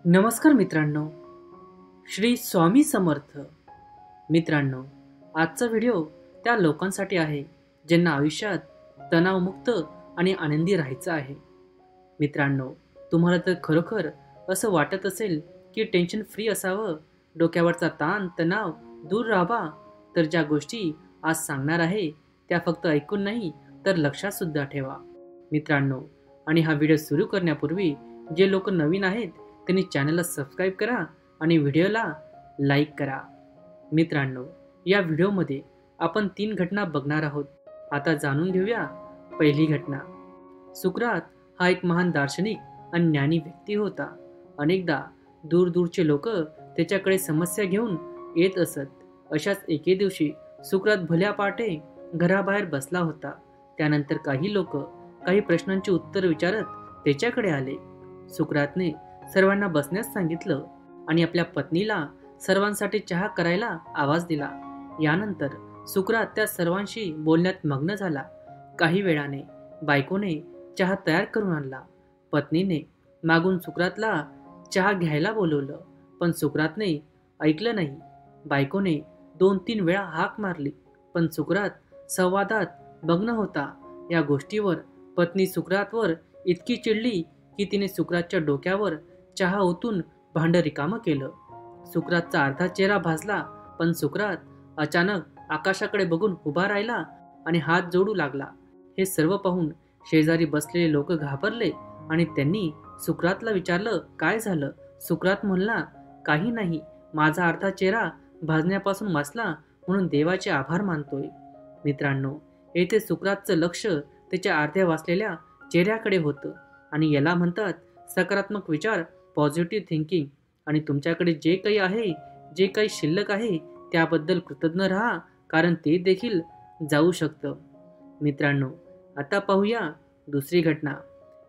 नमस्कार मित्रांनो, श्री स्वामी समर्थ. मित्रांनो, आजचा व्हिडिओ त्या लोकांसाठी आहे ज्यांना आयुष्यात तणावमुक्त आणि आनंदी राहायचं आहे. मित्रांनो, तुम्हाला तर खरोखर असं वाटत असेल की टेन्शन फ्री असावं, डोक्यावरचा ताण तणाव दूर राहावा, तर ज्या गोष्टी आज सांगणार आहे त्या फक्त ऐकून नाही तर लक्षात सुद्धा ठेवा. मित्रांनो, आणि हा व्हिडिओ सुरू करण्यापूर्वी जे लोक नवीन आहेत त्यांनी चॅनलला सबस्क्राईब करा आणि व्हिडिओला लाईक करा. मित्रांनो, या व्हिडिओमध्ये आपण 3 घटना बघणार आहोत. आता जाणून घेऊया. पहिली घटना. सुकरात हा एक महान दार्शनिक आणि ज्ञानी व्यक्ती होता. अनेकदा दूरदूरचे लोक त्याच्याकडे समस्या घेऊन येत असत. अशाच एके दिवशी सुकरात भल्या पहाटे घराबाहेर बसला होता. त्यानंतर काही लोक काही प्रश्नांची उत्तर विचारत त्याच्याकडे आले. सुकरातने सर्वांना बसण्यास सांगितलं आणि आपल्या पत्नीला सर्वांसाठी चहा करायला आवाज दिला. यानंतर सुकरात त्या सर्वांशी बोलण्यात मग्न झाला. काही वेळाने बायकोने चहा तयार करून आणला. पत्नीने मागून सुकरातला चहा घ्यायला बोलवलं, पण सुकरातने ऐकलं नाही. बायकोने 2-3 वेळा हाक मारली, पण सुकरात संवादात मग्न होता. या गोष्टीवर पत्नी सुकरातवर इतकी चिडली की तिने सुकरातच्या डोक्यावर चहा ओतून भांड रिकामं केलं. सुकरातचा अर्धा चेहरा भाजला, पण सुकरात अचानक आकाशाकडे बघून उभा राहिला आणि हात जोडू लागला. हे सर्व पाहून शेजारी बसलेले लोक घाबरले आणि त्यांनी सुकरातला विचारलं, काय झालं? सुकरात म्हणला, काही नाही, माझा अर्धा चेहरा भाजण्यापासून वाचला म्हणून देवाचे आभार मानतोय. मित्रांनो, येथे सुकरातचं लक्ष त्याच्या अर्ध्या वाचलेल्या चेहऱ्याकडे होतं आणि याला म्हणतात सकारात्मक विचार, पॉझिटिव्ह थिंकिंग. आणि तुमच्याकडे जे काही आहे, जे काही शिल्लक आहे त्याबद्दल कृतज्ञ राहा, कारण ते देखील जाऊ शकतं. मित्रांनो, आता पाहूया दुसरी घटना.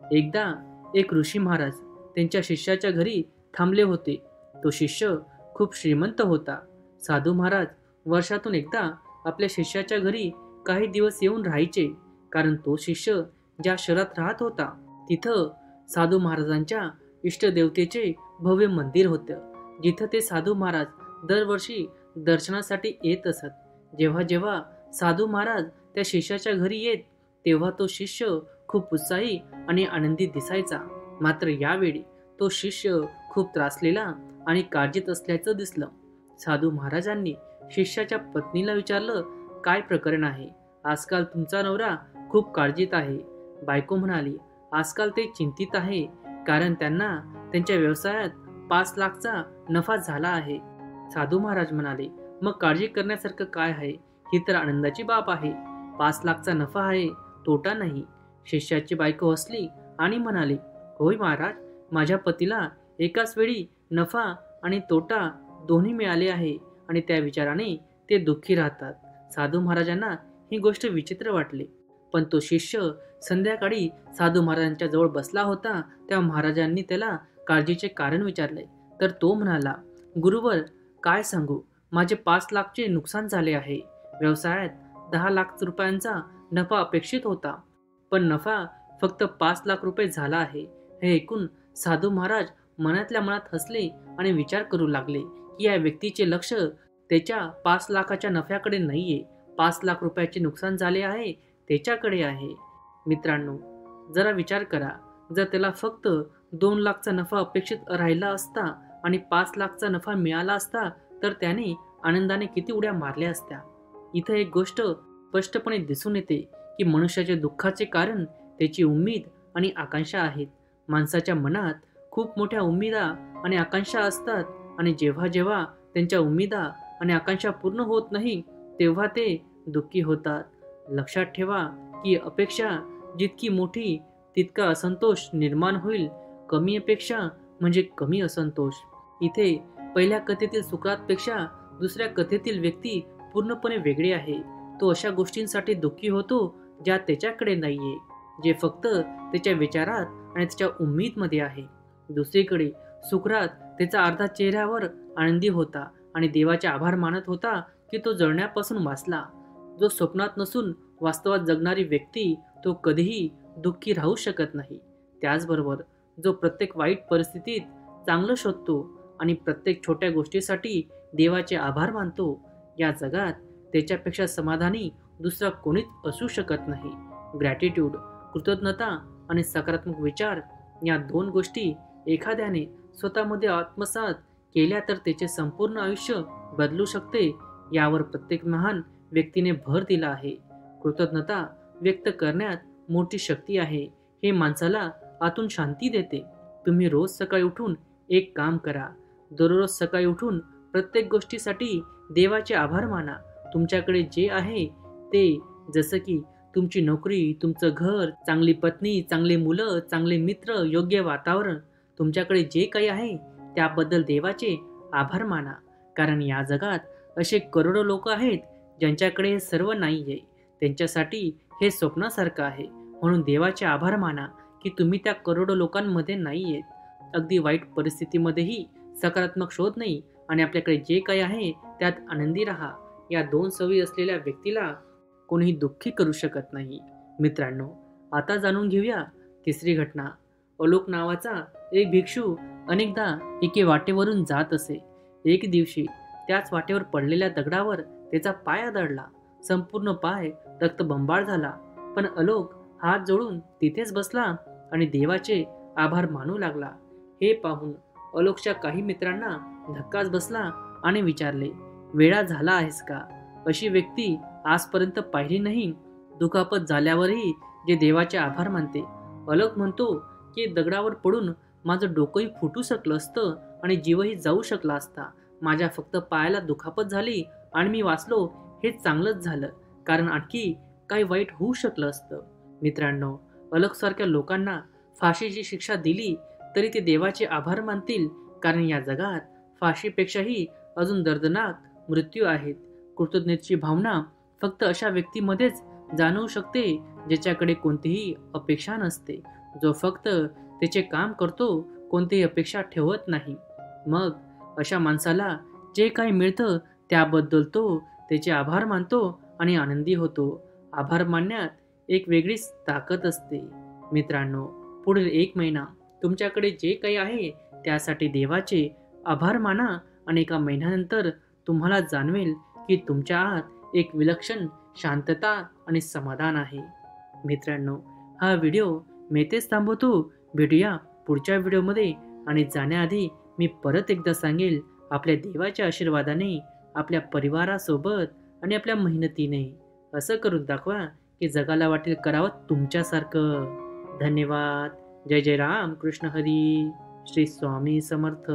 एकदा एक ऋषी महाराज त्यांच्या शिष्याच्या घरी थांबले होते. तो शिष्य खूप श्रीमंत होता. साधू महाराज वर्षातून एकदा आपल्या शिष्याच्या घरी काही दिवस येऊन राहायचे, कारण तो शिष्य ज्या शहरात राहत होता तिथं साधू महाराजांच्या इष्टदेवतेचे भव्य मंदिर होतं, जिथं ते साधू महाराज दरवर्षी दर्शनासाठी येत असत. जेव्हा जेव्हा साधू महाराज त्या शिष्याच्या घरी येत तेव्हा तो शिष्य खूप उत्साही आणि आनंदी दिसायचा. मात्र यावेळी तो शिष्य खूप त्रासलेला आणि काळजीत असल्याचं दिसलं. साधू महाराजांनी शिष्याच्या पत्नीला विचारलं, काय प्रकरण आहे? आजकाल तुमचा नवरा खूप काळजीत आहे. बायको म्हणाली, आजकाल ते चिंतित आहे, कारण त्यांना त्यांच्या व्यवसायात 5 लाखचा नफा झाला आहे. साधू महाराज म्हणाले, मग काळजी करण्यासारखं काय आहे? ही तर आनंदाची बाब आहे. 5 लाखचा नफा आहे, तोटा नाही. शिष्याची बायको हसली आणि म्हणाली, होय महाराज, माझ्या पतीला एकाच वेळी नफा आणि तोटा दोन्ही मिळाले आहे आणि त्या विचाराने ते दुःखी राहतात. साधू महाराजांना ही गोष्ट विचित्र वाटली. पण तो शिष्य संध्याकाळी साधू महाराजांच्या जवळ बसला होता तेव्हा महाराजांनी त्याला काळजीचे कारण विचारले. तर तो म्हणाला, गुरुवर, काय सांगू, माझे 5 लाखचे नुकसान झाले आहे. व्यवसायात 10 लाख रुपयांचा नफा अपेक्षित होता, पण नफा फक्त 5 लाख रुपये झाला आहे. हे ऐकून साधू महाराज मनातल्या मनात हसले आणि विचार करू लागले की या व्यक्तीचे लक्ष त्याच्या 5 लाखाच्या नफ्याकडे नाहीये, 5 लाख रुपयाचे नुकसान झाले आहे त्याच्याकडे आहे. मित्रांनो, जरा विचार करा, जर त्याला फक्त 2 लाखचा नफा अपेक्षित राहिला असता आणि 5 लाखचा नफा मिळाला असता तर त्याने आनंदाने किती उड्या मारल्या असत्या. इथं एक गोष्ट स्पष्टपणे दिसून येते की मनुष्याच्या दुःखाचे कारण त्याची उम्मीद आणि आकांक्षा आहेत. माणसाच्या मनात खूप मोठ्या उम्मीदा आणि आकांक्षा असतात आणि जेव्हा जेव्हा त्यांच्या उम्मीदा आणि आकांक्षा पूर्ण होत नाही तेव्हा ते दुःखी होतात. लक्षात ठेवा की अपेक्षा जितकी मोठी तितका असंतोष निर्माण होईल. कमी अपेक्षा म्हणजे कमी असंतोष. इथे पहिल्या कथेतील सुकरातपेक्षा दुसऱ्या कथेतील व्यक्ती पूर्णपणे वेगळी आहे. तो अशा गोष्टींसाठी दुःखी होतो ज्या त्याच्याकडे नाहीये, जे फक्त त्याच्या विचारात आणि त्याच्या उम्मीदमध्ये आहे. दुसरीकडे सुकरात त्याचा अर्धा चेहऱ्यावर आनंदी होता आणि देवाचे आभार मानत होता की तो जळण्यापासून वाचला. जो स्वप्नात नसून वास्तवात जगणारी व्यक्ती तो कधीही दुःखी राहू शकत नाही. त्याचबरोबर जो प्रत्येक वाईट परिस्थितीत चांगलं शोधतो आणि प्रत्येक छोट्या गोष्टीसाठी देवाचे आभार मानतो, या जगात त्याच्यापेक्षा समाधानी दुसरा कोणीच असू शकत नाही. ग्रॅटिट्यूड, कृतज्ञता आणि सकारात्मक विचार या दोन गोष्टी एखाद्याने स्वतःमध्ये आत्मसात केल्या तर त्याचे संपूर्ण आयुष्य बदलू शकते, यावर प्रत्येक महान व्यक्तीने भर दिला आहे. कृतज्ञता व्यक्त करण्यात मोठी शक्ती आहे. हे माणसाला आतून शांती देते. तुम्ही रोज सकाळी उठून एक काम करा. दररोज सकाळी उठून प्रत्येक गोष्टीसाठी देवाचे आभार माना. तुमच्याकडे जे आहे ते, जसं की तुमची नोकरी, तुमचं घर, चांगली पत्नी, चांगली मुलं, चांगले मित्र, योग्य वातावरण, तुमच्याकडे जे काही आहे त्याबद्दल देवाचे आभार माना. कारण या जगात असे करोडो लोक आहेत ज्यांच्याकडे हे सर्व नाही आहे. त्यांच्यासाठी हे स्वप्नासारखं आहे. म्हणून देवाचे आभार माना की तुम्ही त्या करोडो लोकांमध्ये नाही आहेत. अगदी वाईट परिस्थितीमध्येही सकारात्मक शोध नाही आणि आपल्याकडे जे काही आहे त्यात आनंदी राहा. या दोन सवयी असलेल्या व्यक्तीला कोणीही दुःखी करू शकत नाही. मित्रांनो, आता जाणून घेऊया तिसरी घटना. अलोक नावाचा एक भिक्षू अनेकदा एके वाटेवरून जात असे. एक दिवशी त्याच वाटेवर पडलेल्या दगडावर त्याचा पाय आदळला. संपूर्ण पाय रक्तबंबाळ झाला. पण अलोक हात जोडून तिथेच बसला आणि देवाचे आभार मानू लागला. हे पाहून अलोकच्या काही मित्रांना धक्काच बसला आणि विचारले, वेडा झाला आहेस का? अशी व्यक्ती आजपर्यंत पाहिली नाही. दुखापत झाल्यावरही जे देवाचे आभार मानते. अलोक म्हणतो की दगडावर पडून माझं डोकंही फुटू शकलं असतं आणि जीवही जाऊ शकला असता. माझ्या फक्त पायाला दुखापत झाली आणि मी वाचलो, हे चांगलंच झालं, कारण आणखी काही वाईट होऊ शकलं असतं. मित्रांनो, अलोकसारख्या लोकांना फाशीची शिक्षा दिली तरी ते देवाचे आभार मानतील, कारण या जगात फाशीपेक्षाही अजून दर्दनाक मृत्यू आहेत. कृतज्ञतेची भावना फक्त अशा व्यक्तीमध्येच जाणवू शकते ज्याच्याकडे कोणतीही अपेक्षा नसते, जो फक्त त्याचे काम करतो, कोणतीही अपेक्षा ठेवत नाही. मग अशा माणसाला जे काही मिळतं त्याबद्दल तो त्याचे आभार मानतो आणि आनंदी होतो. आभार मानण्यात एक वेगळीच ताकद असते. मित्रांनो, पुढील 1 महिना तुमच्याकडे जे काही आहे त्यासाठी देवाचे आभार माना आणि 1 महिन्यानंतर तुम्हाला जाणवेल की तुमच्या आत एक विलक्षण शांतता आणि समाधान आहे. मित्रांनो, हा व्हिडिओ मी इथेच थांबवतो. भेटूया पुढच्या व्हिडिओमध्ये. आणि जाण्याआधी मी परत एकदा सांगेल, आपल्या देवाच्या आशीर्वादाने, आपल्या परिवारासोबत आणि आपल्या मेहनतीने असं करून दाखवा की जगाला वाटेल करावं तुमच्यासारखं. धन्यवाद. जय जय राम कृष्ण हरी. श्री स्वामी समर्थ.